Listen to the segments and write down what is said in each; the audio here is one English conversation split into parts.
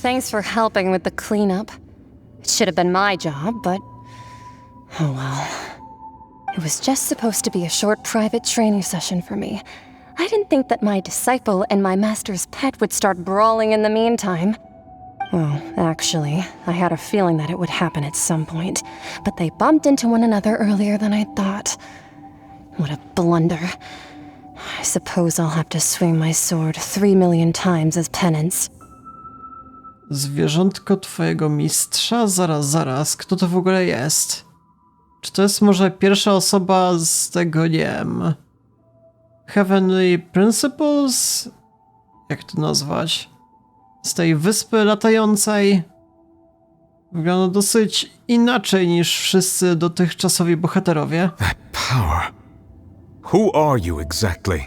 Thanks for helping with the cleanup. It should have been my job, but... oh well. It was just supposed to be a short private training session for me. I didn't think that my disciple and my master's pet would start brawling in the meantime. Well, actually, I had a feeling that it would happen at some point, but they bumped into one another earlier than I thought. What a blunder. I suppose I'll have to swing my sword 3 million times as penance. Zwierzątko twojego mistrza? Zaraz, kto to w ogóle jest? Czy to jest może pierwsza osoba z tego, nie wiem... Heavenly Principles? Jak to nazwać? Z tej wyspy latającej? Wygląda dosyć inaczej niż wszyscy dotychczasowi bohaterowie. That power. Who are you exactly?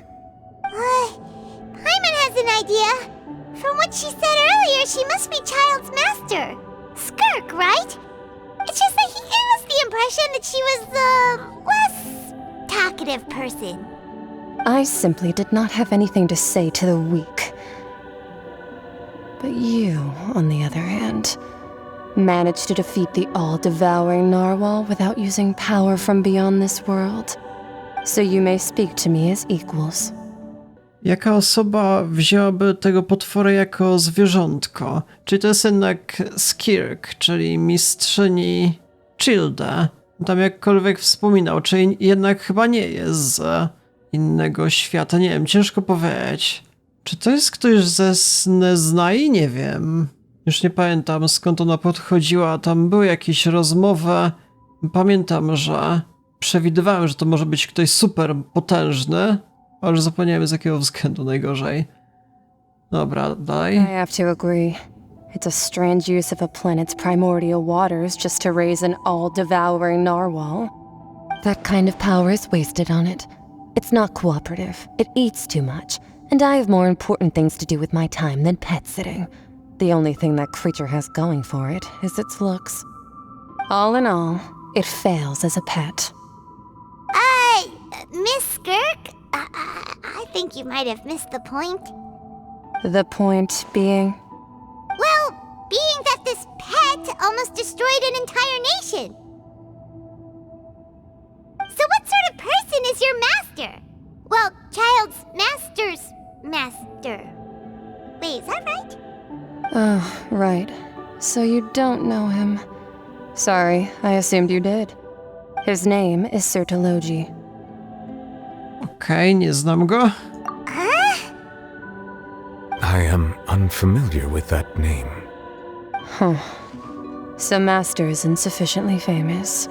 Paimon has an idea. From what she said earlier, she must be Child's master. Skirk, right? It's just that he gave us the impression that she was the less talkative person. I simply did not have anything to say to the weak. But you, on the other hand, managed to defeat the all-devouring narwhal without using power from beyond this world. So you may speak to me as equals. Jaka osoba wzięłaby tego potwora jako zwierzątko? Czyli to jest jednak Skirk, czyli mistrzyni Childa. Tam jakkolwiek wspominał, czyli jednak chyba nie jest z innego świata. Nie wiem, ciężko powiedzieć. Czy to jest ktoś ze Sneznai? Nie wiem. Już nie pamiętam, skąd ona podchodziła. Tam były jakieś rozmowy. Pamiętam, że przewidywałem, że to może być ktoś super potężny, ale już zapomniałem z jakiego względu najgorzej. Dobra, dalej. I have to agree. It's a strange use of a planet's primordial waters just to raise an all-devouring narwhal. That kind of power is wasted on it. It's not cooperative. It eats too much. And I have more important things to do with my time than pet sitting. The only thing that creature has going for it is its looks. All in all, it fails as a pet. Miss Skirk? I think you might have missed the point. The point being? Well, being that this pet almost destroyed an entire nation. So what sort of person is your master? Well, Child's master's master. Wait, is that right? Oh, right. So you don't know him. Sorry, I assumed you did. His name is Sertologi. Okej, nie znam go. I am unfamiliar with that name. Huh. So Master isn't sufficiently famous.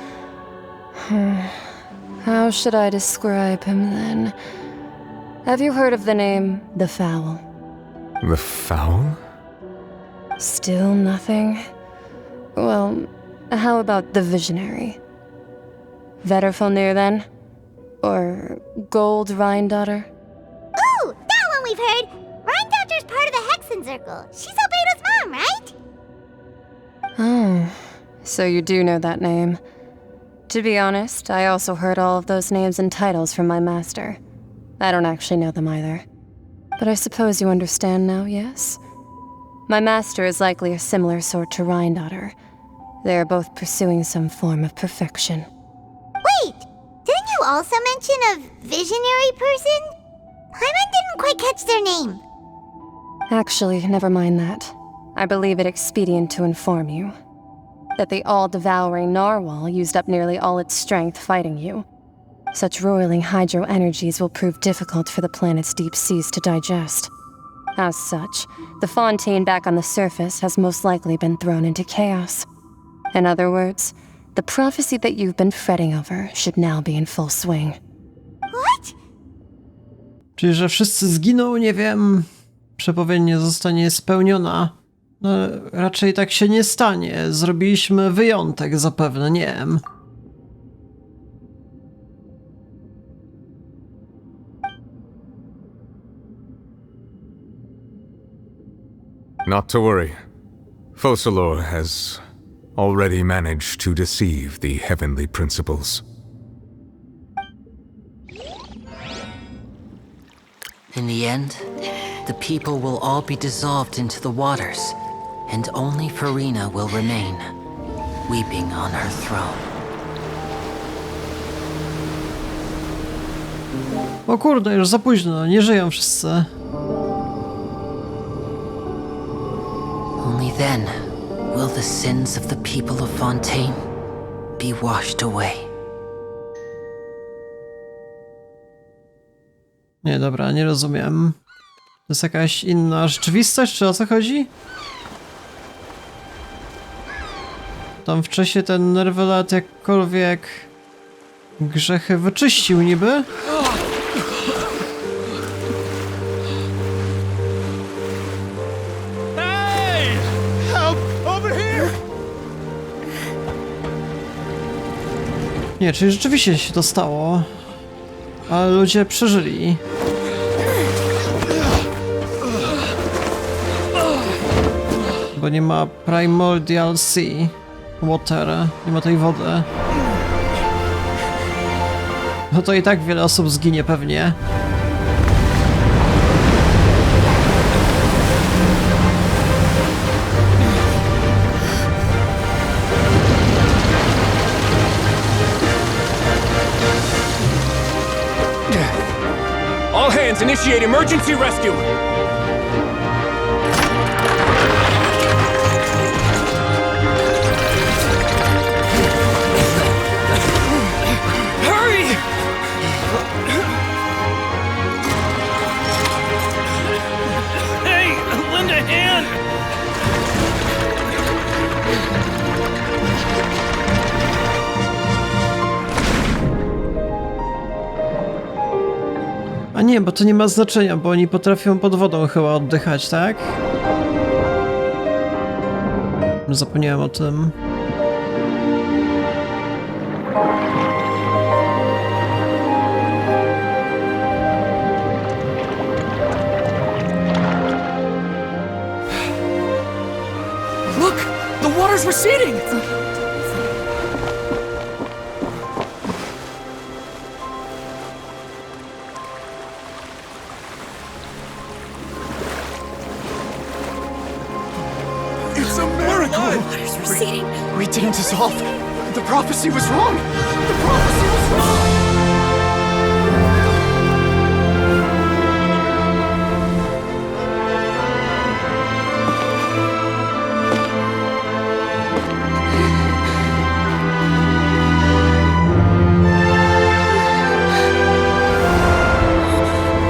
How should I describe him then? Have you heard of the name The Fowl? The Fowl? Still nothing? Well, how about the Visionary? Vetterfalnir then? Or Gold Rhine-daughter? Ooh, that one we've heard! Rhine-daughter's part of the Hexen Circle. She's Albedo's mom, right? Oh, so you do know that name. To be honest, I also heard all of those names and titles from my master. I don't actually know them either. But I suppose you understand now, yes? My master is likely a similar sort to Rhine-daughter. They are both pursuing some form of perfection. Wait! Didn't you also mention a visionary person? Paimon didn't quite catch their name. Actually, never mind that. I believe it expedient to inform you that the all-devouring narwhal used up nearly all its strength fighting you. Such roiling hydro energies will prove difficult for the planet's deep seas to digest. As such, the fontaine back on the surface has most likely been thrown into chaos. In other words, the prophecy that you've been fretting over should now be in full swing. What? Czyli, że wszyscy zginą, nie wiem. Przepowiedź nie zostanie spełniona. No, raczej tak się nie stanie. Zrobiliśmy wyjątek zapewne, nie wiem. Not to worry. Focalor has already managed to deceive the heavenly principles. In the end, the people will all be dissolved into the waters, and only Farina will remain, weeping on her throne. O kurde, już za późno, nie żyją wszyscy. Only then will the sins of the people of Fontaine be washed away. Nie, dobra, nie rozumiem. To jest jakaś inna rzeczywistość, czy o co chodzi? Tam wcześniej ten Nervelat jakkolwiek grzechy wyczyścił niby. Hey! Help! Over here! Nie, czyli rzeczywiście się to stało. Ale ludzie przeżyli. Bo nie ma Primordial Sea Water, nie ma tej wody. No to i tak wiele osób zginie pewnie. All hands, initiate emergency rescue! Hurry! Hey, lend a hand! A nie, bo to nie ma znaczenia, bo oni potrafią pod wodą chyba oddychać, tak? Zapomniałem o tym. Look! The water's receding! It's a miracle! Water's receding. We didn't dissolve. The prophecy was wrong. The prophecy was wrong.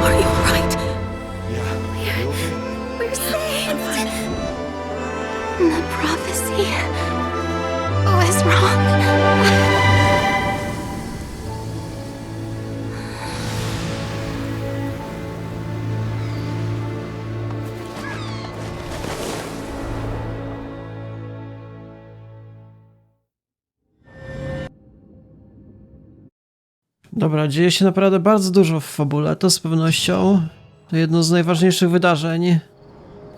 Are you alright? Yeah. We're saved. The prophecy was wrong. Dobra, dzieje się naprawdę bardzo dużo w fabule, to z pewnością. To jedno z najważniejszych wydarzeń.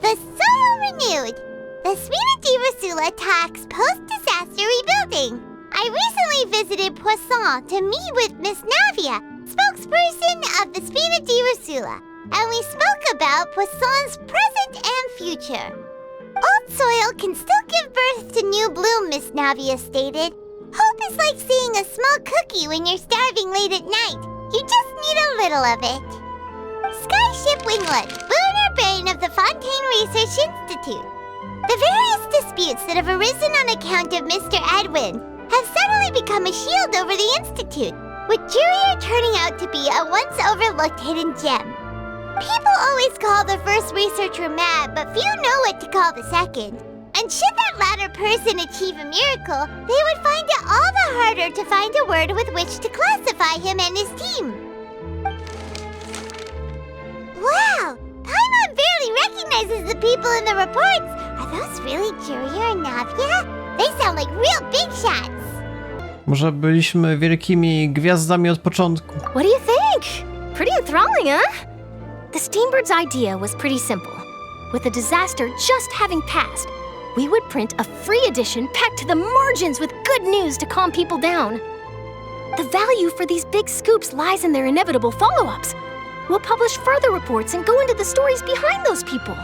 The soul renewed. The Spina Rasula talks post-disaster rebuilding. I recently visited Poisson to meet with Miss Navia, spokesperson of the Spina Rasula, and we spoke about Poisson's present and future. Old soil can still give birth to new bloom, Miss Navia stated. Hope is like seeing a small cookie when you're starving late at night. You just need a little of it. Skyship Winglet, lunar brain of the Fontaine Research Institute. The various disputes that have arisen on account of Mr. Edwin have suddenly become a shield over the Institute, with Jurier turning out to be a once overlooked hidden gem. People always call the first researcher mad, but few know what to call the second. And should that latter person achieve a miracle, they would find it all the harder to find a word with which to classify him and his team. Wow! Paimon barely recognizes the people in the reports. Are those really Jurier and Navia? They sound like real big shots. Może byliśmy wielkimi gwiazdami od początku. What do you think? Pretty enthralling, huh? The Steambird's idea was pretty simple. With the disaster just having passed, we would print a free edition packed to the margins with good news to calm people down. The value for these big scoops lies in their inevitable follow-ups. We'll publish further reports and go into the stories behind those people.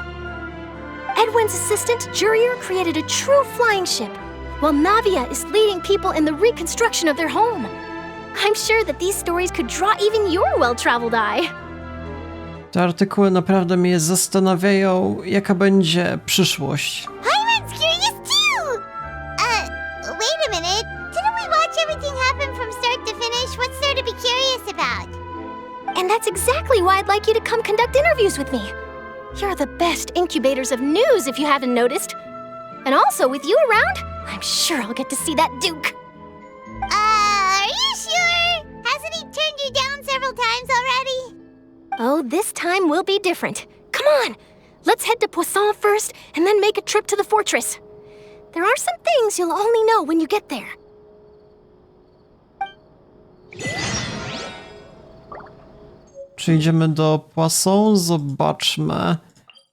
Edwin's assistant, Jurier, created a true flying ship, while Navia is leading people in the reconstruction of their home. I'm sure that these stories could draw even your well-traveled eye. Te artykuły naprawdę mnie zastanawiają, jaka będzie przyszłość. Hyman's curious too! Wait a minute. Didn't we watch everything happen from start to finish? What's there to be curious about? And that's exactly why I'd like you to come conduct interviews with me. You're the best incubators of news, if you haven't noticed. And also, with you around, I'm sure I'll get to see that Duke. Are you sure? Hasn't he turned you down several times already? Oh, this time will be different. Come on, let's head to Poisson first, and then make a trip to the fortress. There are some things you'll only know when you get there. Czy idziemy do Poisson? Zobaczmy.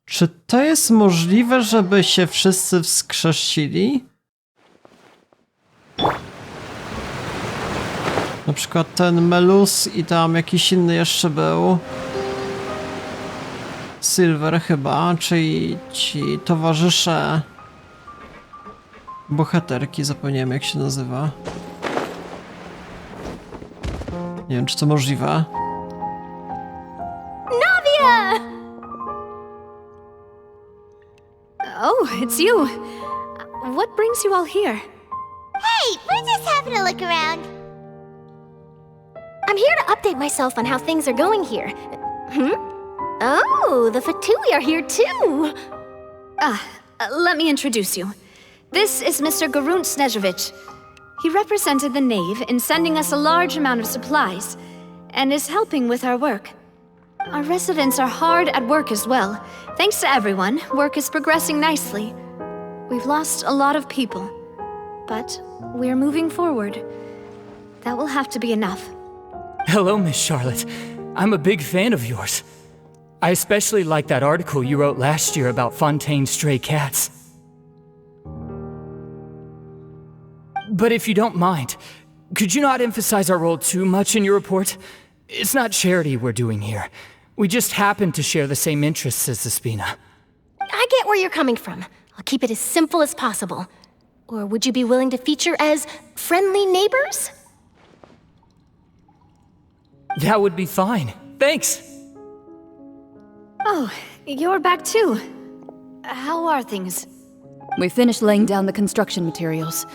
Czy to jest możliwe, żeby się wszyscy wskrzesili? Na przykład ten Melus i tam jakiś inny jeszcze był. Silver chyba, czyli ci towarzysze bohaterki, zapomniałem jak się nazywa. Nie wiem, czy to możliwe. Navia! Oh, it's you. What brings you all here? Hey, we're just having a look around. I'm here to update myself on how things are going here. Oh, the Fatui are here too. Let me introduce you. This is Mr. Garunt Snežević. He represented the Knave in sending us a large amount of supplies, and is helping with our work. Our residents are hard at work as well. Thanks to everyone, work is progressing nicely. We've lost a lot of people, but we're moving forward. That will have to be enough. Hello, Miss Charlotte. I'm a big fan of yours. I especially like that article you wrote last year about Fontaine's stray cats. But if you don't mind, could you not emphasize our role too much in your report? It's not charity we're doing here. We just happen to share the same interests as the Spina. I get where you're coming from. I'll keep it as simple as possible. Or would you be willing to feature as friendly neighbors? That would be fine. Thanks. Oh, you're back too. How are things? We finished laying down the construction materials.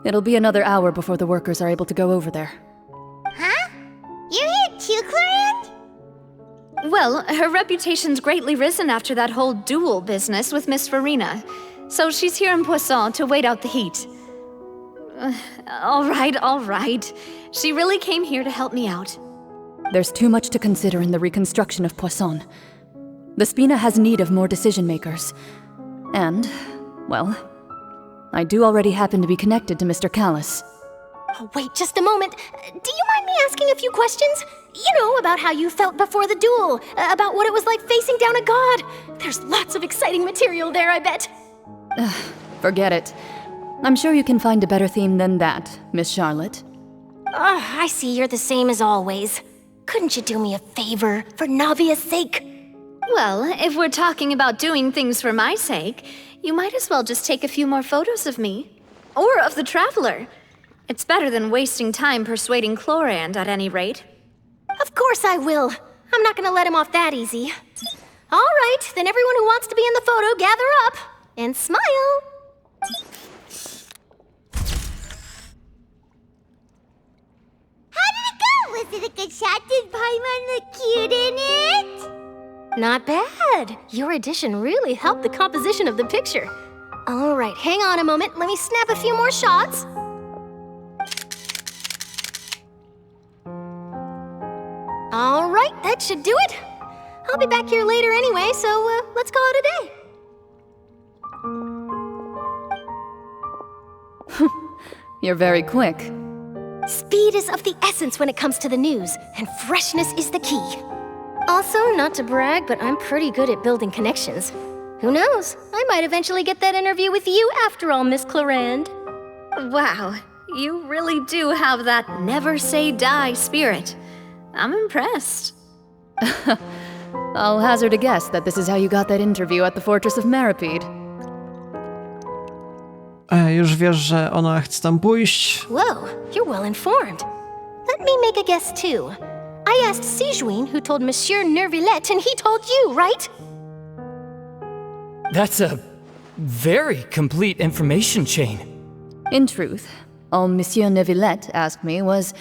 It'll be another hour before the workers are able to go over there. Huh? You're here too, Clarant? Well, her reputation's greatly risen after that whole duel business with Miss Farina, so she's here in Poisson to wait out the heat. All right. She really came here to help me out. There's too much to consider in the reconstruction of Poisson. The Spina has need of more decision makers. And, well, I do already happen to be connected to Mr. Callis. Oh, wait just a moment. Do you mind me asking a few questions? You know, about how you felt before the duel, about what it was like facing down a god. There's lots of exciting material there, I bet. Forget it. I'm sure you can find a better theme than that, Miss Charlotte. I see you're the same as always. Couldn't you do me a favor, for Navia's sake? Well, if we're talking about doing things for my sake, you might as well just take a few more photos of me. Or of the Traveler. It's better than wasting time persuading Chlorand, at any rate. Of course I will. I'm not gonna let him off that easy. All right, then everyone who wants to be in the photo, gather up. And smile. How did it go? Was it a good shot? Did Paimon look cute in it? Not bad. Your addition really helped the composition of the picture. All right, hang on a moment. Let me snap a few more shots. All right, that should do it. I'll be back here later anyway, so let's call it a day. You're very quick. Speed is of the essence when it comes to the news, and freshness is the key. Also, not to brag, but I'm pretty good at building connections. Who knows? I might eventually get that interview with you after all, Miss Chlorand. Wow, you really do have that never say die spirit. I'm impressed. I'll hazard a guess that this is how you got that interview at the Fortress of Meripede. Już wiesz, że ona chce tam pójść? Whoa, you're well informed. Let me make a guess too. I asked Sijuin, who told Monsieur Nervillet, and he told you, right? That's a very complete information chain. In truth, all Monsieur Neuvillette asked me was,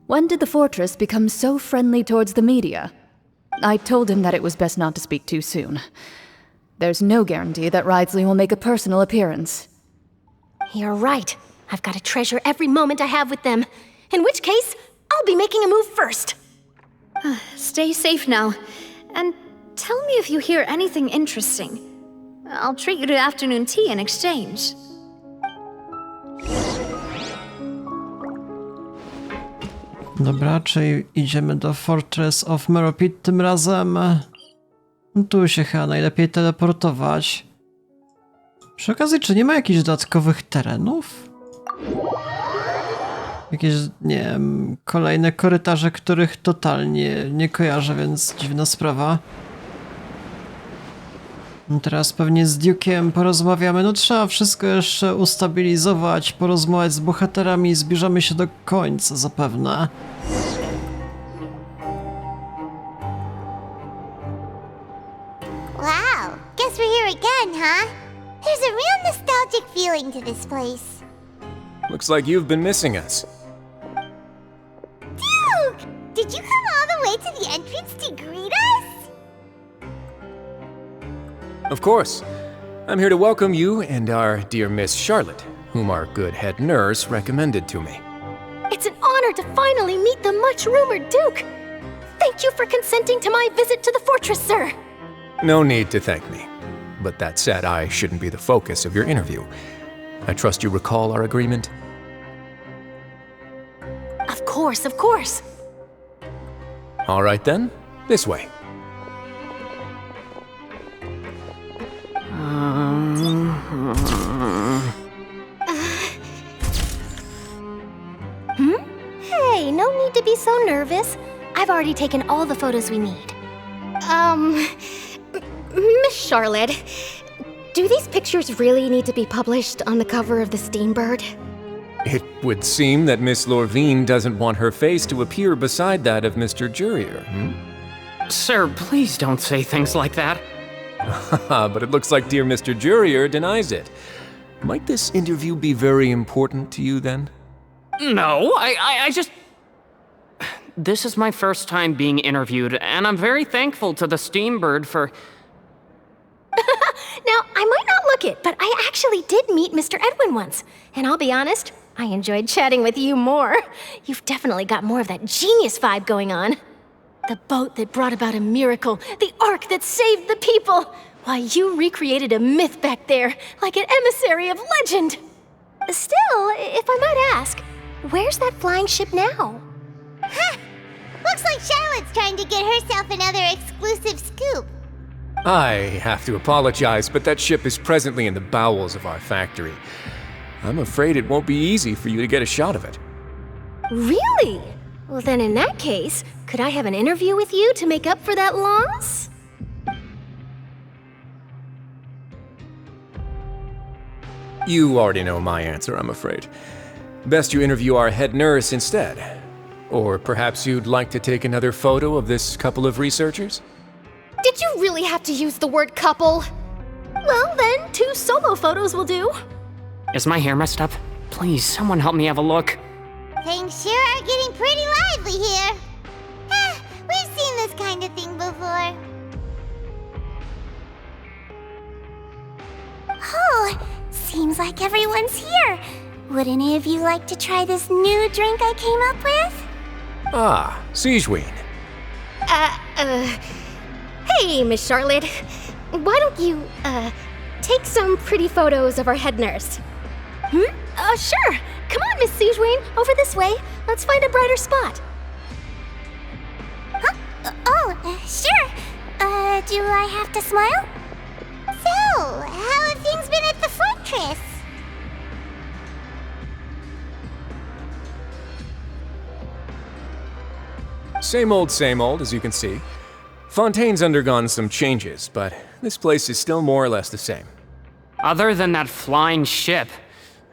when did the fortress become so friendly towards the media? I told him that it was best not to speak too soon. There's no guarantee that Ridsley will make a personal appearance. You're right. I've got to treasure every moment I have with them. In which case, I'll be making a move first. Stay safe now, and tell me if you hear anything interesting. I'll treat you to afternoon tea in exchange. Dobra, czyli idziemy do Fortress of Meripede tym razem. Tu się chyba najlepiej teleportować. Przy okazji, czy nie ma jakichś dodatkowych terenów? Jakieś, nie wiem, kolejne korytarze, których totalnie nie kojarzę, więc dziwna sprawa. Teraz pewnie z Duke'iem porozmawiamy. No trzeba wszystko jeszcze ustabilizować, porozmawiać z bohaterami. Zbliżamy się do końca zapewne. Wow, guess we're here again, huh? There's a real nostalgic feeling to this place. Looks like you've been missing us. Duke! Did you come all the way to the entrance to greet us? Of course. I'm here to welcome you and our dear Miss Charlotte, whom our good head nurse recommended to me. It's an honor to finally meet the much-rumored Duke. Thank you for consenting to my visit to the fortress, sir. No need to thank me. But that said, I shouldn't be the focus of your interview. I trust you recall our agreement? Of course, of course. All right then, this way. Hey, no need to be so nervous. I've already taken all the photos we need. Miss Charlotte, do these pictures really need to be published on the cover of the Steambird? It would seem that Miss Lorvine doesn't want her face to appear beside that of Mr. Jurier, Sir, please don't say things like that. But it looks like dear Mr. Jurier denies it. Might this interview be very important to you then? No, I just... This is my first time being interviewed, and I'm very thankful to the Steambird for... Now, I might not look it, but I actually did meet Mr. Edwin once. And I'll be honest, I enjoyed chatting with you more. You've definitely got more of that genius vibe going on. The boat that brought about a miracle, the ark that saved the people. Why, you recreated a myth back there, like an emissary of legend. Still, if I might ask, where's that flying ship now? Huh! Looks like Charlotte's trying to get herself another exclusive scoop. I have to apologize, but that ship is presently in the bowels of our factory. I'm afraid it won't be easy for you to get a shot of it. Really? Well, then in that case, could I have an interview with you to make up for that loss? You already know my answer, I'm afraid. Best you interview our head nurse instead. Or perhaps you'd like to take another photo of this couple of researchers? Did you really have to use the word couple? Well, then, 2 solo photos will do. Is my hair messed up? Please, someone help me have a look. Things sure are getting pretty lively here. We've seen this kind of thing before. Oh, seems like everyone's here. Would any of you like to try this new drink I came up with? Ah, Sijuin. Hey, Miss Charlotte. Why don't you, take some pretty photos of our head nurse? Sure. Come on, Miss Sijuin. Over this way. Let's find a brighter spot. Huh? Sure. Do I have to smile? So, how have things been at the fortress? Same old, as you can see. Fontaine's undergone some changes, but this place is still more or less the same. Other than that flying ship,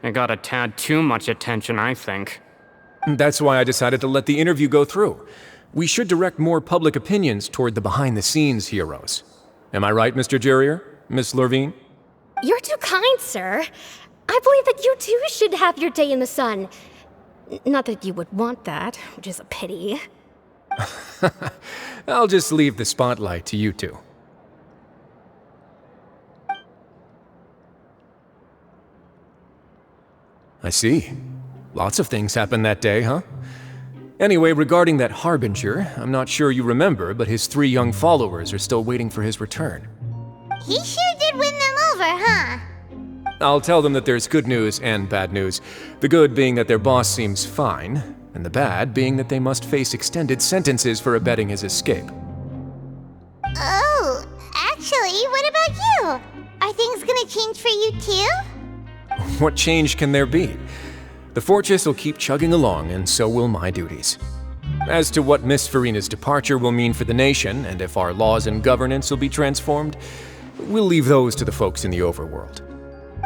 it got a tad too much attention, I think. That's why I decided to let the interview go through. We should direct more public opinions toward the behind-the-scenes heroes. Am I right, Mr. Jerrier? Miss Lorvine? You're too kind, sir. I believe that you too should have your day in the sun. Not that you would want that, which is a pity. I'll just leave the spotlight to you two. I see. Lots of things happened that day, huh? Anyway, regarding that Harbinger, I'm not sure you remember, but his 3 young followers are still waiting for his return. He sure did win them over, huh? I'll tell them that there's good news and bad news. The good being that their boss seems fine, and the bad being that they must face extended sentences for abetting his escape. Oh, actually, what about you? Are things gonna change for you too? What change can there be? The fortress will keep chugging along, and so will my duties. As to what Miss Farina's departure will mean for the nation, and if our laws and governance will be transformed, we'll leave those to the folks in the overworld.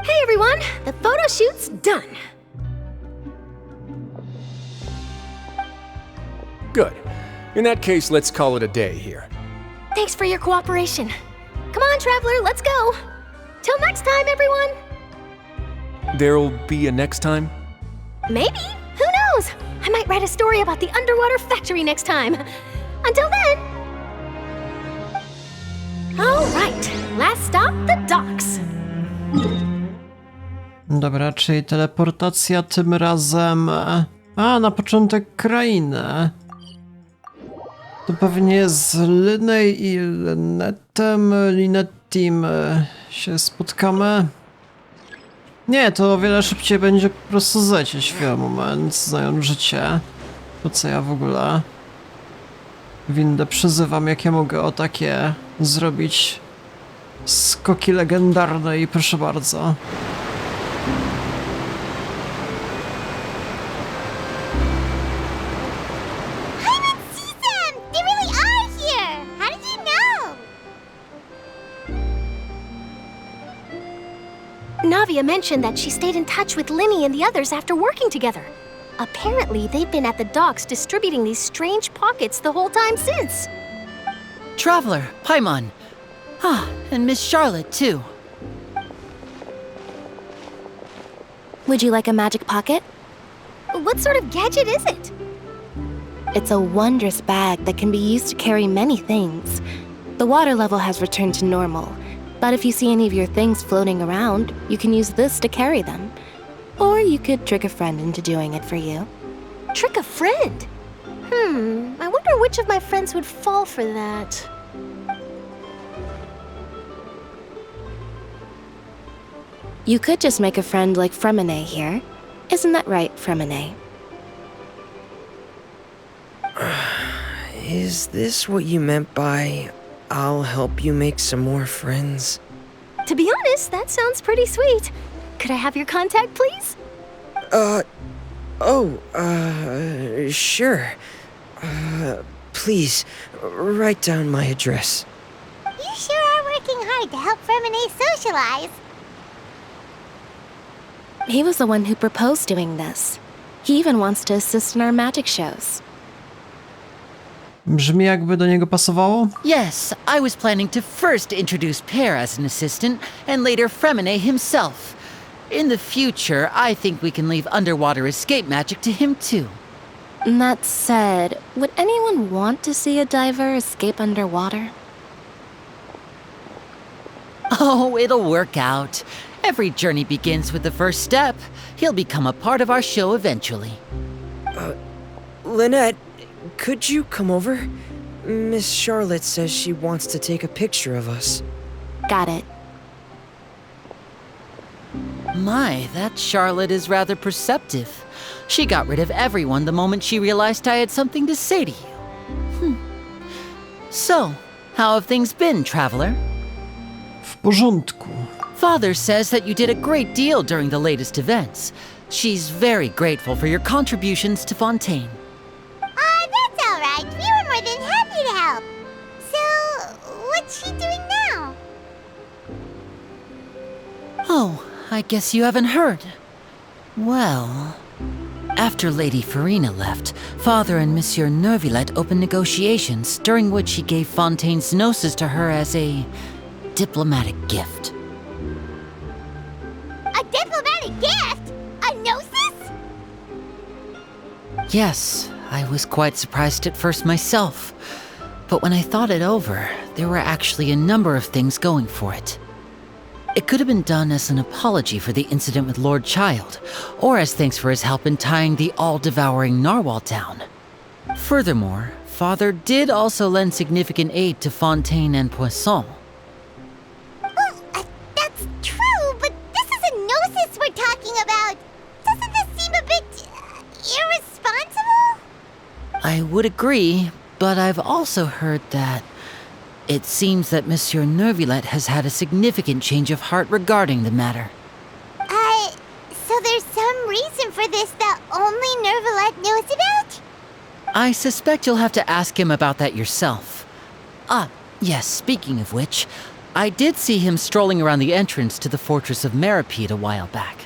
Hey everyone, the photo shoot's done. Good. In that case, let's call it a day here. Thanks for your cooperation. Come on, Traveler, let's go. Till next time, everyone. There'll be a next time? Maybe. Who knows? I might write a story about the underwater factory next time. Until then. All right, last stop, the docks. Dobra, czyli teleportacja tym razem... na początek krainy. To pewnie z Lynej i Linettim się spotkamy. Nie, to o wiele szybciej będzie po prostu zlecieć w moment, znając życie. Po co ja w ogóle windę przyzywam, jak ja mogę o takie zrobić skoki legendarne i proszę bardzo. Navia mentioned that she stayed in touch with Linny and the others after working together. Apparently, they've been at the docks distributing these strange pockets the whole time since. Traveler, Paimon. And Miss Charlotte, too. Would you like a magic pocket? What sort of gadget is it? It's a wondrous bag that can be used to carry many things. The water level has returned to normal, but if you see any of your things floating around, you can use this to carry them. Or you could trick a friend into doing it for you. Trick a friend? I wonder which of my friends would fall for that. You could just make a friend like Fremine here. Isn't that right, Fremine? Is this what you meant by, I'll help you make some more friends? To be honest, that sounds pretty sweet. Could I have your contact, please? Sure. Please, write down my address. You sure are working hard to help Fremine socialize. He was the one who proposed doing this. He even wants to assist in our magic shows. Brzmi jakby do niego pasowało? Yes, I was planning to first introduce Pear as an assistant, and later Fremine himself. In the future, I think we can leave underwater escape magic to him too. That said, would anyone want to see a diver escape underwater? Oh, it'll work out. Every journey begins with the first step. He'll become a part of our show eventually. Lynette, could you come over? Miss Charlotte says she wants to take a picture of us. Got it. My, that Charlotte is rather perceptive. She got rid of everyone the moment she realized I had something to say to you. So, how have things been, Traveler? W porządku. Father says that you did a great deal during the latest events. She's very grateful for your contributions to Fontaine. That's all right. We were more than happy to help. So, Oh, I guess you haven't heard. Well, after Lady Farina left, Father and Monsieur Neuvillette opened negotiations, during which he gave Fontaine's gnosis to her as a diplomatic gift. A diplomatic gift? A gnosis? Yes, I was quite surprised at first myself. But when I thought it over, there were actually a number of things going for it. It could have been done as an apology for the incident with Lord Child, or as thanks for his help in tying the all-devouring narwhal down. Furthermore, Father did also lend significant aid to Fontaine and Poisson. Well, that's true, but this is a gnosis we're talking about. Doesn't this seem a bit irresponsible? I would agree, but I've also heard that it seems that Monsieur Neuvillette has had a significant change of heart regarding the matter. So there's some reason for this that only Neuvillette knows about? I suspect you'll have to ask him about that yourself. Ah, yes, speaking of which, I did see him strolling around the entrance to the fortress of Meripede a while back.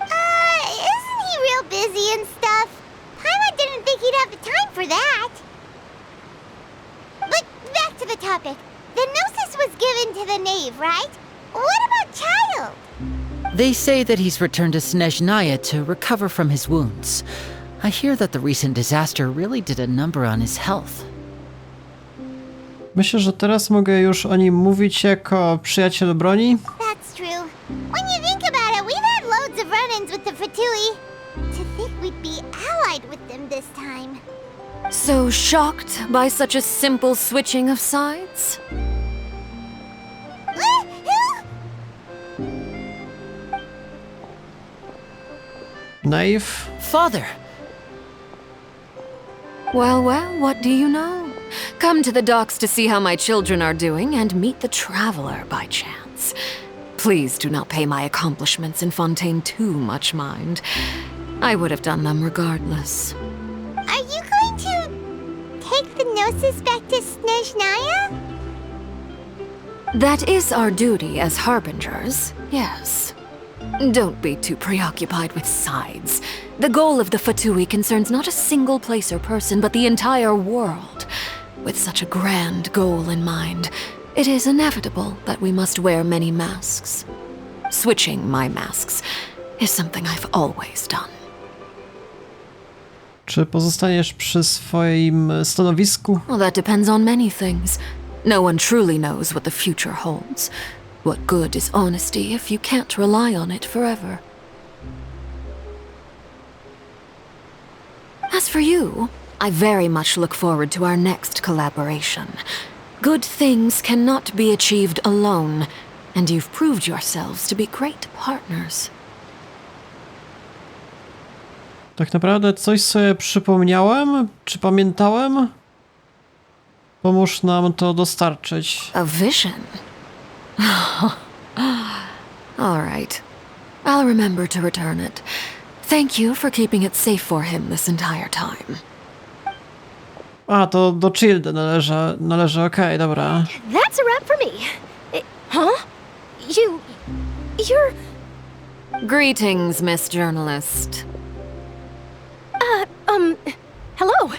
Isn't he real busy and stuff? Paimon didn't think he'd have the time for that. But back to the topic. The gnosis was given to the knave, right? What about Child? They say that he's returned to Snezhnaya to recover from his wounds. I hear that the recent disaster really did a number on his health. Myślę, że teraz mogę już o nim mówić jako przyjaciel broni. That's true. When you think about it, we've had loads of run-ins with the Fatui. To think we'd be allied with them this time. So shocked by such a simple switching of sides? Knave. Father! Well, what do you know? Come to the docks to see how my children are doing and meet the traveler by chance. Please do not pay my accomplishments in Fontaine too much mind. I would have done them regardless. Are you going to take the gnosis back to Snezhnaya? That is our duty as harbingers, yes. Don't be too preoccupied with sides. The goal of the Fatui concerns not a single place or person, but the entire world. With such a grand goal in mind, it is inevitable that we must wear many masks. Switching my masks is something I've always done. Czy pozostaniesz przy swoim stanowisku? Well, that depends on many things. No one truly knows what the future holds. What good is honesty if you can't rely on it forever? As for you, I very much look forward to our next collaboration. Good things cannot be achieved alone, and you've proved yourselves to be great partners. Tak naprawdę coś sobie przypomniałem, czy pamiętałem? Pomóż nam to dostarczyć. A vision? All right. I'll remember to return it. Thank you for keeping it safe for him this entire time. A, to do Childy należy, okej, dobra. That's a wrap for me. Huh? You're... Greetings, Miss Journalist. Hello.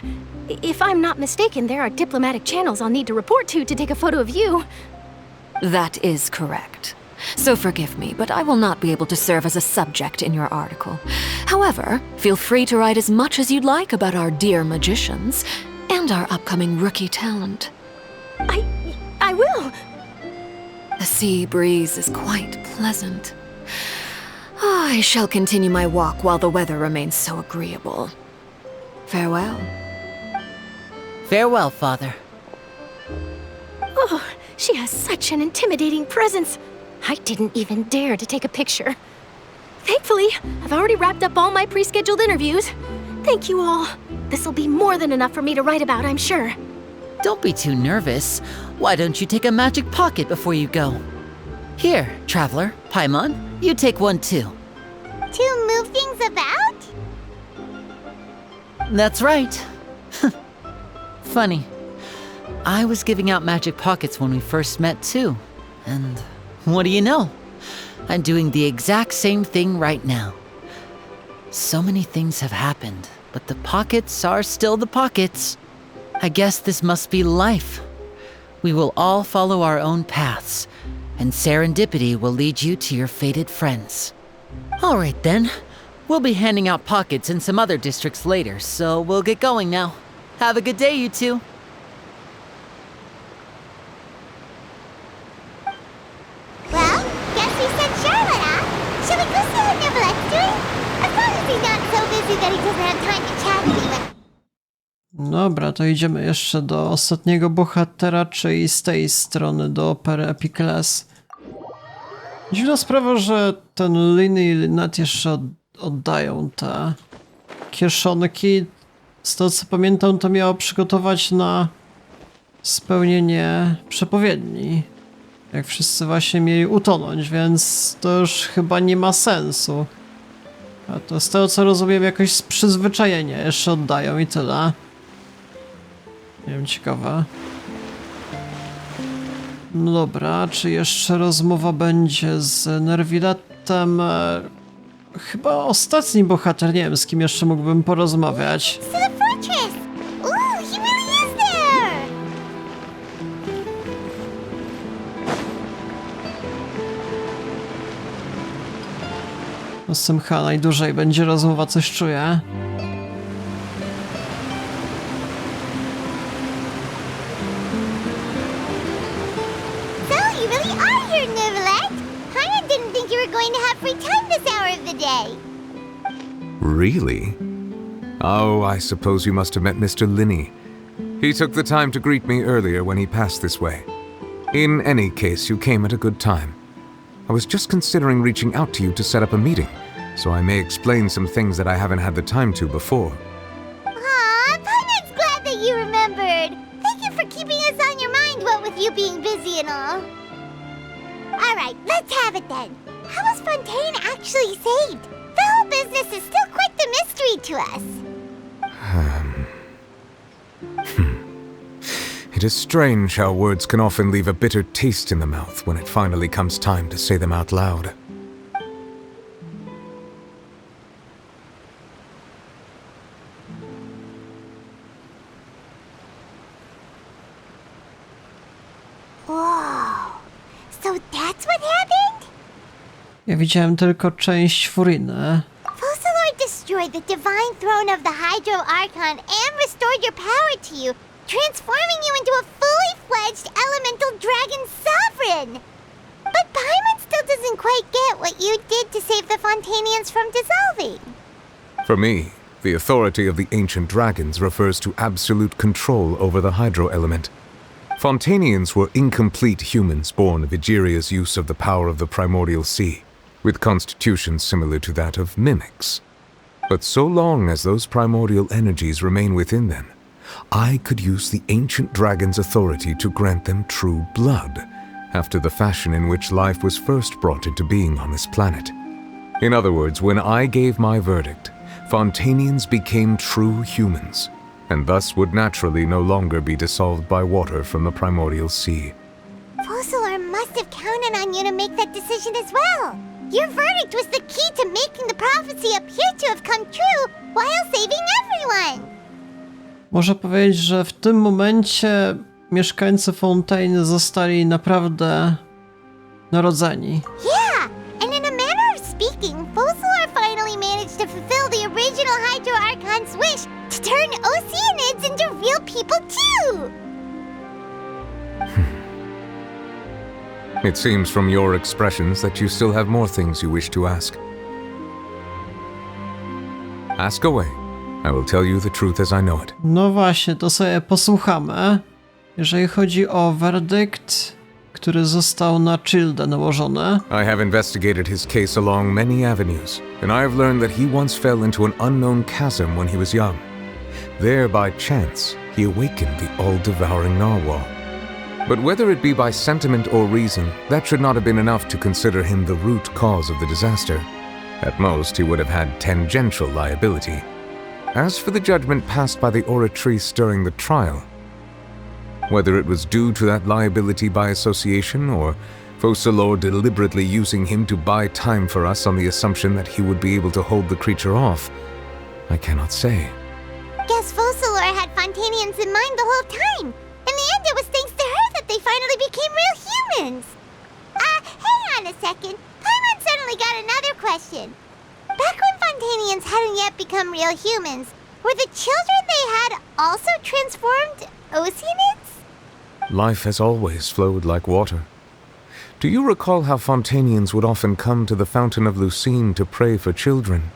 If I'm not mistaken, there are diplomatic channels I'll need to report to take a photo of you. That is correct. So forgive me, but I will not be able to serve as a subject in your article. However, feel free to write as much as you'd like about our dear magicians and our upcoming rookie talent. I will. The sea breeze is quite pleasant. I shall continue my walk while the weather remains so agreeable. Farewell. Farewell, Father. Oh, she has such an intimidating presence. I didn't even dare to take a picture. Thankfully, I've already wrapped up all my pre-scheduled interviews. Thank you all. This'll be more than enough for me to write about, I'm sure. Don't be too nervous. Why don't you take a magic pocket before you go? Here, traveler, Paimon, you take one too. To move things about? That's right. Funny. I was giving out magic pockets when we first met too. And what do you know? I'm doing the exact same thing right now. So many things have happened, but the pockets are still the pockets. I guess this must be life. We will all follow our own paths, and serendipity will lead you to your fated friends. All right then. We'll be handing out pockets in some other districts later, so we'll get going now. Have a good day, you two. Well, guess we sent Charlotte, huh? Shall we go see what Nivelette's doing? As long as he's not so busy that he doesn't have time to chat anyway. Dobra, to idziemy jeszcze do ostatniego bohatera, czyli z tej strony do opery Epicles. Dziwna sprawa, że ten Liny i Lynette jeszcze oddają te kieszonki. Z tego co pamiętam, to miało przygotować na spełnienie przepowiedni. Jak wszyscy właśnie mieli utonąć, więc to już chyba nie ma sensu. A to z tego co rozumiem, jakoś z przyzwyczajenia jeszcze oddają i tyle. Nie wiem, ciekawe. No dobra, czy jeszcze rozmowa będzie z Nervilettem? Chyba ostatni bohater, nie wiem z kim jeszcze mógłbym porozmawiać. To the fortress! Ooh, he really is there! No z tym chyba najdłużej będzie rozmowa, coś czuję. So, you really are here, Nivelette! I didn't think you were going to have free time this hour of the day. Really? Oh, I suppose you must have met Mr. Linney. He took the time to greet me earlier when he passed this way. In any case, you came at a good time. I was just considering reaching out to you to set up a meeting, so I may explain some things that I haven't had the time to before. Aw, Paimon's glad that you remembered. Thank you for keeping us on your mind, what with you being busy and all. Alright, let's have it then. How was Fontaine actually saved? The whole business is still quite the mystery to us. It is strange how words can often leave a bitter taste in the mouth when it finally comes time to say them out loud. Whoa. So that's what happened? Ja widziałem tylko część Furiny. Focalor destroyed the divine throne of the Hydro Archon and restored your power to you, transforming you into a fully fledged elemental dragon sovereign. But Paimon still doesn't quite get what you did to save the Fontanians from dissolving. For me, the authority of the ancient dragons refers to absolute control over the hydro element. Fontanians were incomplete humans born of Egeria's use of the power of the primordial sea, with constitutions similar to that of mimics. But so long as those primordial energies remain within them, I could use the ancient dragon's authority to grant them true blood, after the fashion in which life was first brought into being on this planet. In other words, when I gave my verdict, Fontanians became true humans, and thus would naturally no longer be dissolved by water from the primordial sea. Focalor must have counted on you to make that decision as well. Your verdict was the key to making the prophecy appear to have come true while saving everyone. Można powiedzieć, że w tym momencie mieszkańcy Fontaine zostali naprawdę narodzeni. Yeah, and in a manner of speaking, Focalor finally managed to fulfill the original Hydro Archon's wish to turn Oceanids into real people too! It seems from your expressions that you still have more things you wish to ask. Ask away. I will tell you the truth as I know it. No właśnie, to sobie posłuchamy. Jeżeli chodzi o werdykt, który został na Childę nałożony. I have investigated his case along many avenues, and I have learned that he once fell into an unknown chasm when he was young. There, by chance, he awakened the all-devouring narwhal. But whether it be by sentiment or reason, that should not have been enough to consider him the root cause of the disaster. At most, he would have had tangential liability. As for the judgment passed by the oratrice during the trial, whether it was due to that liability by association or Focalor deliberately using him to buy time for us on the assumption that he would be able to hold the creature off, I cannot say. Guess Focalor had Fontanians in mind the whole time. In the end, it was thanks to her that they finally became real humans. Hang on a second. Paimon suddenly got another question. Back when Fontanians hadn't yet become real humans, were the children they had also transformed Oceanids? Life has always flowed like water. Do you recall how Fontanians would often come to the Fountain of Lucine to pray for children?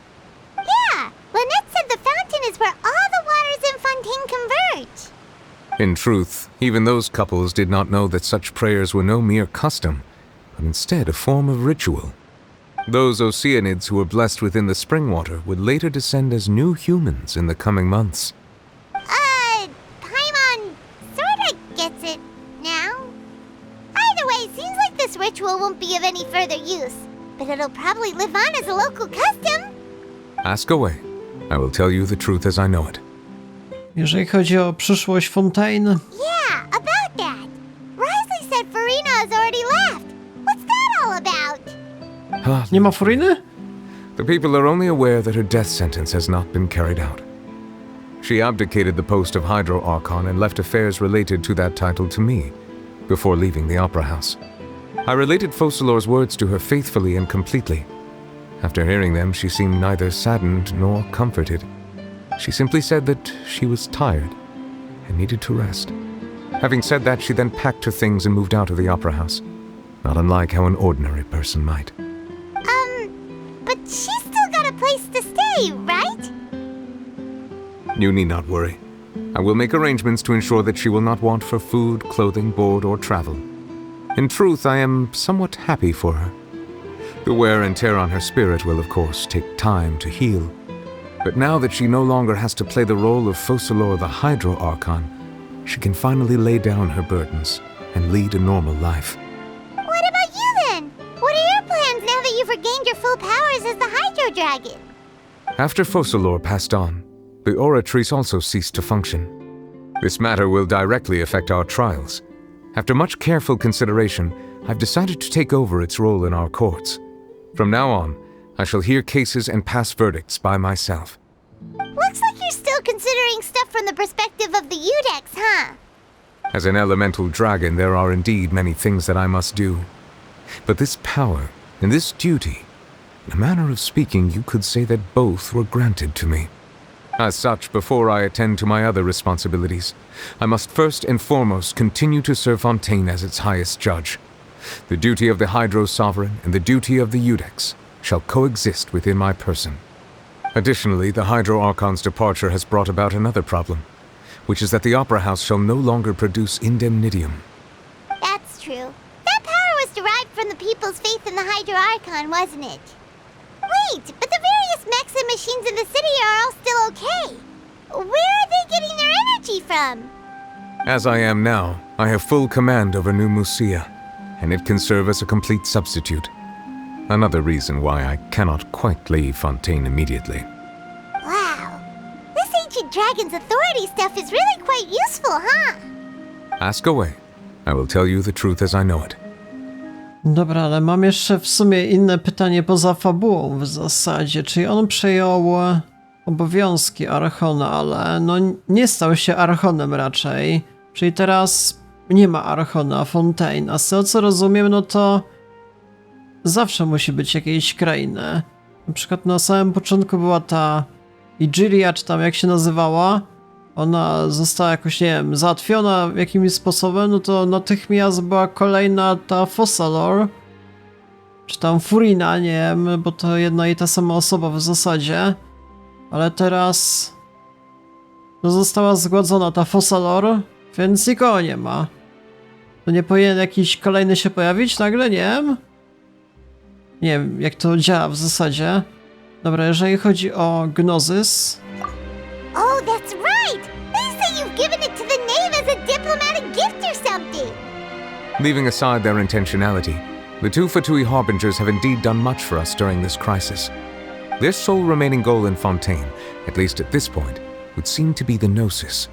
Yeah, Lynette said the fountain is where all the waters in Fontaine converge. In truth, even those couples did not know that such prayers were no mere custom, but instead a form of ritual. Those Oceanids who were blessed within the spring water would later descend as new humans in the coming months. Paimon sorta gets it now. Either way, seems like this ritual won't be of any further use, but it'll probably live on as a local custom. Ask away. I will tell you the truth as I know it. Jeżeli chodzi o przyszłość Fontaine, Yeah, about that. Risley said Farina has already left. What's that all about? nie ma Furiny? The people are only aware that her death sentence has not been carried out. She abdicated the post of Hydro Archon and left affairs related to that title to me, before leaving the Opera House. I related Focalor's words to her faithfully and completely. After hearing them, she seemed neither saddened nor comforted. She simply said that she was tired and needed to rest. Having said that, she then packed her things and moved out of the Opera House, not unlike how an ordinary person might. But she's still got a place to stay, right? You need not worry. I will make arrangements to ensure that she will not want for food, clothing, board, or travel. In truth, I am somewhat happy for her. The wear and tear on her spirit will, of course, take time to heal. But now that she no longer has to play the role of Focalor the Hydro Archon, she can finally lay down her burdens and lead a normal life. What about you then? What are your plans now that you've regained your full powers as the Hydro Dragon? After Focalor passed on, the Oratrice also ceased to function. This matter will directly affect our trials. After much careful consideration, I've decided to take over its role in our courts. From now on, I shall hear cases and pass verdicts by myself. Looks like you're still considering stuff from the perspective of the Udex, huh? As an elemental dragon, there are indeed many things that I must do. But this power and this duty, in a manner of speaking, you could say that both were granted to me. As such, before I attend to my other responsibilities, I must first and foremost continue to serve Fontaine as its highest judge. The duty of the Hydro Sovereign and the duty of the Udex shall coexist within my person. Additionally, the Hydro Archon's departure has brought about another problem, which is that the Opera House shall no longer produce indemnitium. That's true. That power was derived from the people's faith in the Hydro Archon, wasn't it? Wait, but the various mechs and machines in the city are all still okay. Where are they getting their energy from? As I am now, I have full command over New Musia, and it can serve as a complete substitute. Another reason why I cannot quite leave Fontaine immediately. Wow. This ancient dragon's authority stuff is really quite useful, huh? Ask away. I will tell you the truth as I know it. Dobra, ale mam jeszcze w sumie inne pytanie poza fabułą w zasadzie. Czyli on przejął obowiązki Archona, ale no nie stał się Archonem raczej. Czyli teraz nie ma Archona Fontaine, a z tego co rozumiem, no to zawsze musi być jakieś krainy. Na przykład na samym początku była ta Igiria, czy tam jak się nazywała. Ona została jakoś, nie wiem, załatwiona jakimś sposobem, no to natychmiast była kolejna ta Focalor, czy tam Furina, nie wiem, bo to jedna i ta sama osoba w zasadzie. Ale teraz no została zgładzona ta Focalor, więc nikogo nie ma. To nie powinien jakiś kolejny się pojawić nagle? Nie wiem. Nie wiem, jak to działa w zasadzie. Dobra, jeżeli chodzi o Gnosis. Oh, that's right! They say you've given it to the knave as a diplomatic gift or something! Leaving aside their intentionality, the two Fatui Harbingers have indeed done much for us during this crisis. Their sole remaining goal in Fontaine, at least at this point, would seem to be the Gnosis.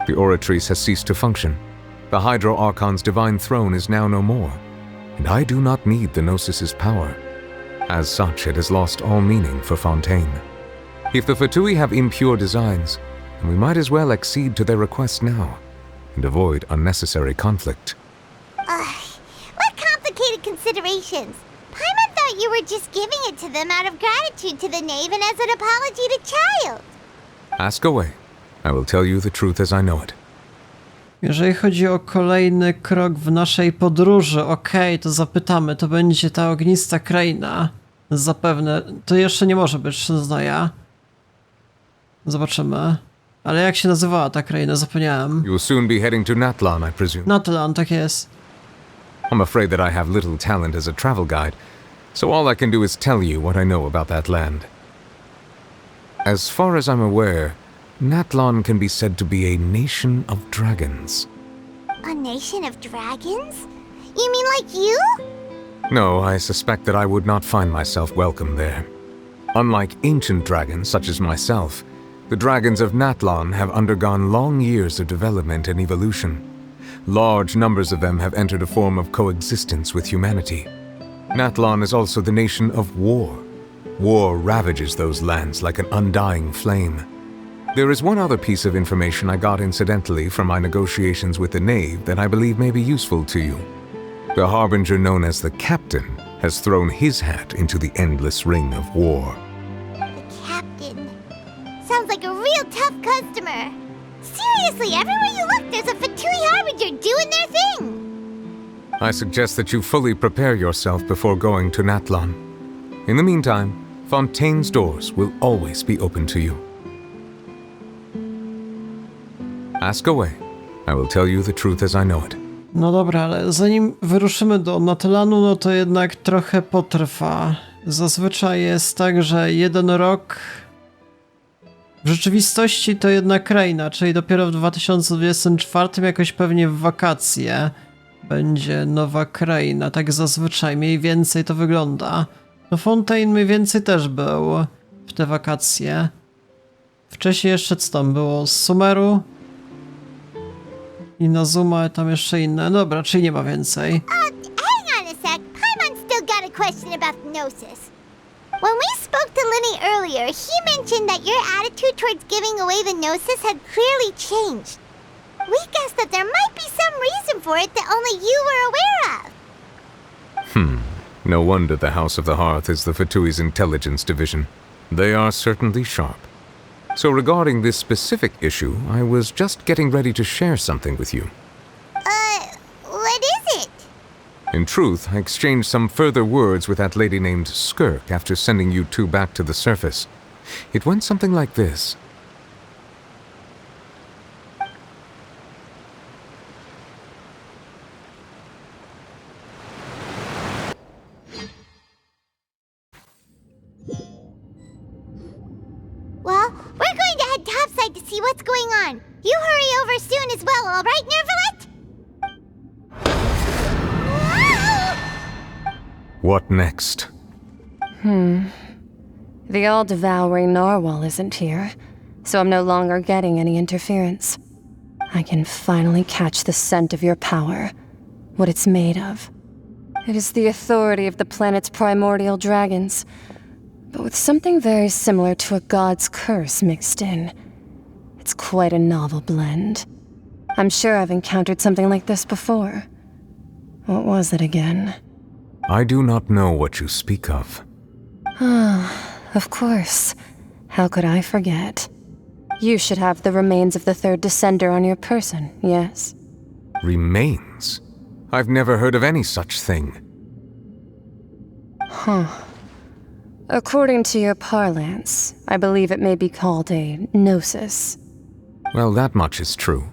The Oratrice has ceased to function. The Hydro Archon's divine throne is now no more. and I do not need the Gnosis's power. As such, it has lost all meaning for Fontaine. If the Fatui have impure designs, then we might as well accede to their request now, and avoid unnecessary conflict. What complicated considerations? Paimon thought you were just giving it to them out of gratitude to the knave and as an apology to Child. Ask away. I will tell you the truth as I know it. Jeżeli chodzi o kolejny krok w naszej podróży, okej, to zapytamy, to będzie ta ognista kraina. Zapewne, to jeszcze nie może być Szczyznaja. Zobaczymy. Ale jak się nazywała ta kraina? Zapomniałem. You will soon be heading to Natlan, I presume. Natlan, tak jest. I'm afraid that I have little talent as a travel guide, so all I can do is tell you what I know about that land. As far as I'm aware, Natlan can be said to be a nation of dragons. A nation of dragons? You mean like you? No, I suspect that I would not find myself welcome there. Unlike ancient dragons such as myself, the dragons of Natlan have undergone long years of development and evolution. Large numbers of them have entered a form of coexistence with humanity. Natlan is also the nation of war. War ravages those lands like an undying flame. There is one other piece of information I got incidentally from my negotiations with the knave that I believe may be useful to you. The harbinger known as the Captain has thrown his hat into the endless ring of war. The Captain. Sounds like a real tough customer. Seriously, everywhere you look, there's a Fatui harbinger doing their thing. I suggest that you fully prepare yourself before going to Natlan. In the meantime, Fontaine's doors will always be open to you. Ask away. I will tell you the truth as I know it. No dobra, ale zanim wyruszymy do Natlanu, no to jednak trochę potrwa. Zazwyczaj jest tak, że 1 rok w rzeczywistości to jedna kraina, czyli dopiero w 2024 jakoś pewnie w wakacje będzie nowa kraina. Tak zazwyczaj, mniej więcej to wygląda. No Fontaine mniej więcej też był w te wakacje. Wcześniej jeszcze co tam było? Z Sumeru? I na Zuma, tam jeszcze inne. Dobra, czyli nie ma więcej. Hang on a sec. Paimon still got a question about Gnosis. When we spoke to Linny earlier, he mentioned that your attitude towards giving away the Gnosis had clearly changed. We guessed that there might be some reason for it that only you were aware of. No wonder the House of the Hearth is the Fatui's intelligence division. They are certainly sharp. So regarding this specific issue, I was just getting ready to share something with you. What is it? In truth, I exchanged some further words with that lady named Skirk after sending you two back to the surface. It went something like this. Well, we're going to head topside to see what's going on. You hurry over soon as well, all right, Nervalet? What next? The all-devouring narwhal isn't here, so I'm no longer getting any interference. I can finally catch the scent of your power, what it's made of. It is the authority of the planet's primordial dragons, but with something very similar to a god's curse mixed in. It's quite a novel blend. I'm sure I've encountered something like this before. What was it again? I do not know what you speak of. Of course. How could I forget? You should have the remains of the third descender on your person, yes? Remains? I've never heard of any such thing. According to your parlance, I believe it may be called a gnosis. Well, that much is true.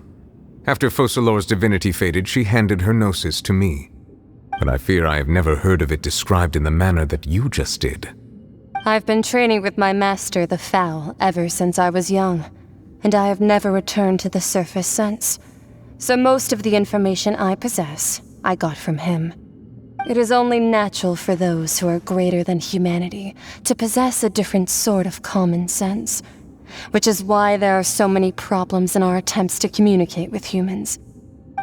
After Focalor's divinity faded, she handed her gnosis to me. But I fear I have never heard of it described in the manner that you just did. I've been training with my master, the Fowl, ever since I was young, and I have never returned to the surface since. So most of the information I possess, I got from him. It is only natural for those who are greater than humanity to possess a different sort of common sense, which is why there are so many problems in our attempts to communicate with humans.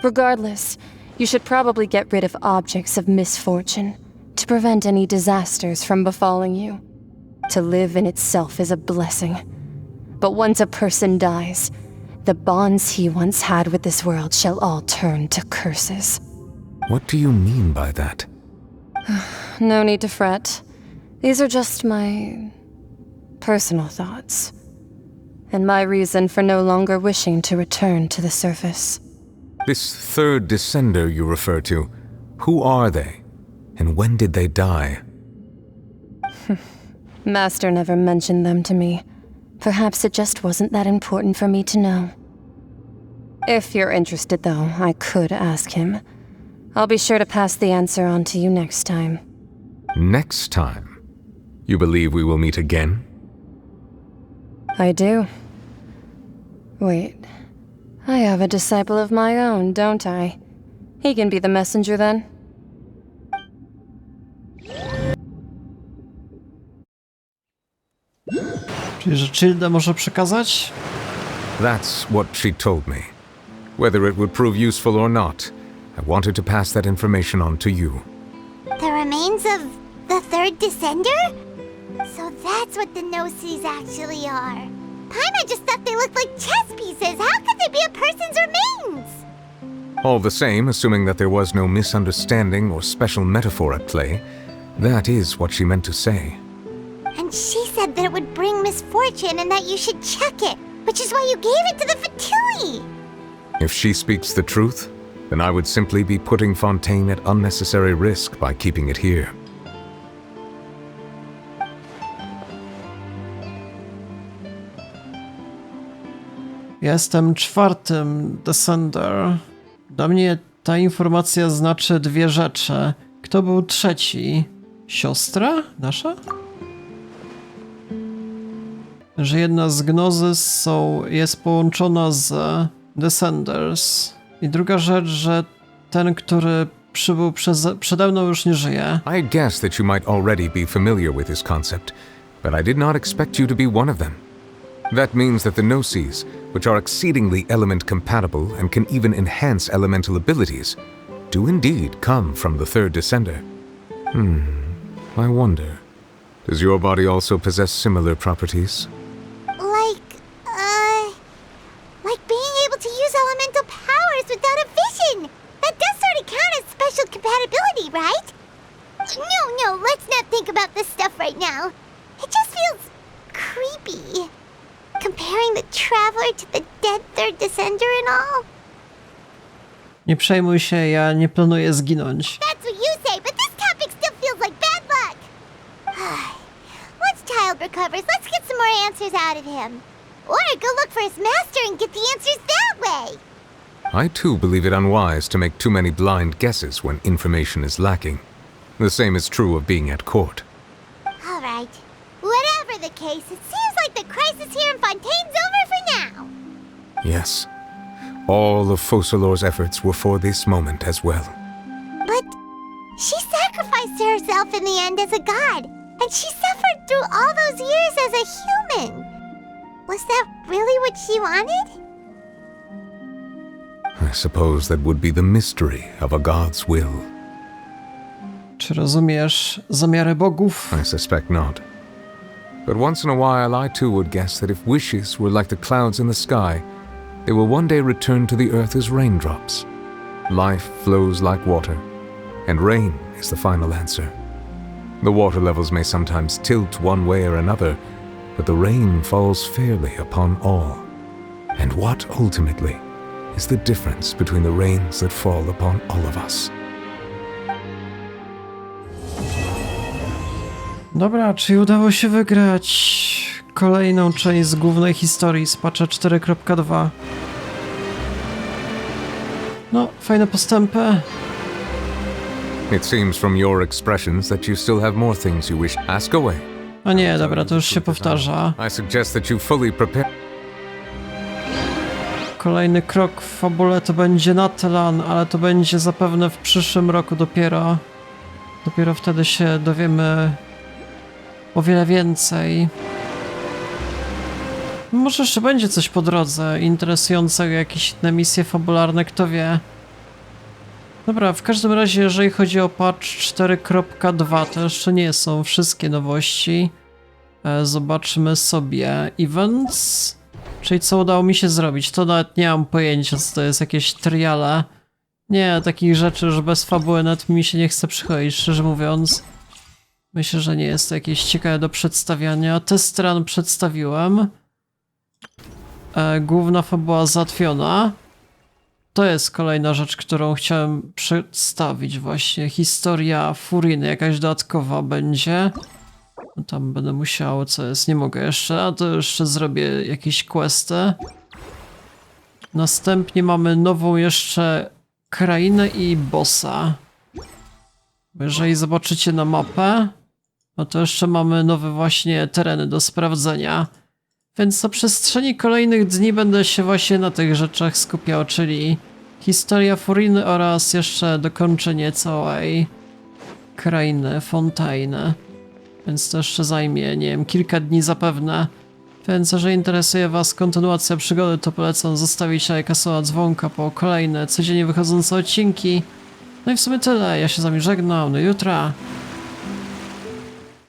Regardless, You should probably get rid of objects of misfortune to prevent any disasters from befalling you. To live in itself is a blessing. But once a person dies, the bonds he once had with this world shall all turn to curses. What do you mean by that? No need to fret. These are just my personal thoughts, and my reason for no longer wishing to return to the surface. This third descender you refer to, who are they? And when did they die? Master never mentioned them to me. Perhaps it just wasn't that important for me to know. If you're interested, though, I could ask him. I'll be sure to pass the answer on to you next time. Next time? You believe we will meet again? I do. Wait. I have a disciple of my own, don't I? He can be the messenger then. Czyli, że Childa może przekazać? That's what she told me. Whether it would prove useful or not, I wanted to pass that information on to you. The remains of the third descender? So that's what the no-sees actually are. Paimon just thought they looked like chess pieces. How could they be a person's remains? All the same, assuming that there was no misunderstanding or special metaphor at play, that is what she meant to say. And she said that it would bring misfortune and that you should check it, which is why you gave it to the Fatui. If she speaks the truth, then I would simply be putting Fontaine at unnecessary risk by keeping it here. Jestem czwartym descender. Dla mnie ta informacja znaczy dwie rzeczy. Kto był trzeci? Siostra nasza? Że jedna z gnozys jest połączona z Descenders. I druga rzecz, że ten, który przybył przede mną, już nie żyje. I guess that you might already be familiar with this concept, but I did not expect you to be one of them. That means that the Gnosis, which are exceedingly element compatible and can even enhance elemental abilities, do indeed come from the third descender. I wonder, does your body also possess similar properties? Like being able to use elemental powers without a vision. That does sort of count as special compatibility, right? No, let's not think about this stuff right now. It just feels creepy. Comparing the Traveler to the dead third descender and all. Nie przejmuj się, ja nie planuję zginąć. That's what you say, but this topic still feels like bad luck. Once Child recovers, let's get some more answers out of him. Or go look for his master and get the answers that way. I too believe it unwise to make too many blind guesses when information is lacking. The same is true of being at court. All right. Whatever the case, it seems like the crisis here in Fontaine's over for now. Yes. All of Focalor's efforts were for this moment as well. But she sacrificed herself in the end as a god, and she suffered through all those years as a human. Was that really what she wanted? I suppose that would be the mystery of a god's will. Czy rozumiesz zamiary bogów? I suspect not. But once in a while I too would guess that if wishes were like the clouds in the sky, they will one day return to the earth as raindrops. Life flows like water, and rain is the final answer. The water levels may sometimes tilt one way or another, but the rain falls fairly upon all. And what ultimately is the difference between the rains that fall upon all of us? Dobra, czyli udało się wygrać kolejną część z głównej historii z patcha 4.2. No, fajne postępy. It seems from your expressions that you still have more things you wish. Ask away. A nie, dobra, to już się powtarza. I suggest that you fully prepare. Kolejny krok w fabule to będzie Natlan, ale to będzie zapewne w przyszłym roku dopiero. Dopiero wtedy się dowiemy o wiele więcej. Może jeszcze będzie coś po drodze interesującego, jakieś inne misje fabularne, kto wie. Dobra, w każdym razie, jeżeli chodzi o patch 4.2, to jeszcze nie są wszystkie nowości. Zobaczmy sobie events, czyli co udało mi się zrobić. To nawet nie mam pojęcia, co to jest, jakieś triale. Nie, takich rzeczy już bez fabuły nawet mi się nie chce przychodzić, szczerze mówiąc. Myślę, że nie jest to jakieś ciekawe do przedstawiania. Test run przedstawiłem. Główna fabuła załatwiona. To jest kolejna rzecz, którą chciałem przedstawić właśnie. Historia Furiny, jakaś dodatkowa będzie. No tam będę musiał, co jest, nie mogę jeszcze, a to jeszcze zrobię jakieś questy. Następnie mamy nową jeszcze krainę i bossa. Jeżeli zobaczycie na mapę, no to jeszcze mamy nowe właśnie tereny do sprawdzenia. Więc na przestrzeni kolejnych dni będę się właśnie na tych rzeczach skupiał, czyli historia Furiny oraz jeszcze dokończenie całej krainy Fontaine. Więc to jeszcze zajmie, nie wiem, kilka dni zapewne. Więc jeżeli interesuje was kontynuacja przygody, to polecam zostawić lajka, suba, dzwonka po kolejne codziennie wychodzące odcinki. No i w sumie tyle, ja się z wami żegnam, do jutra.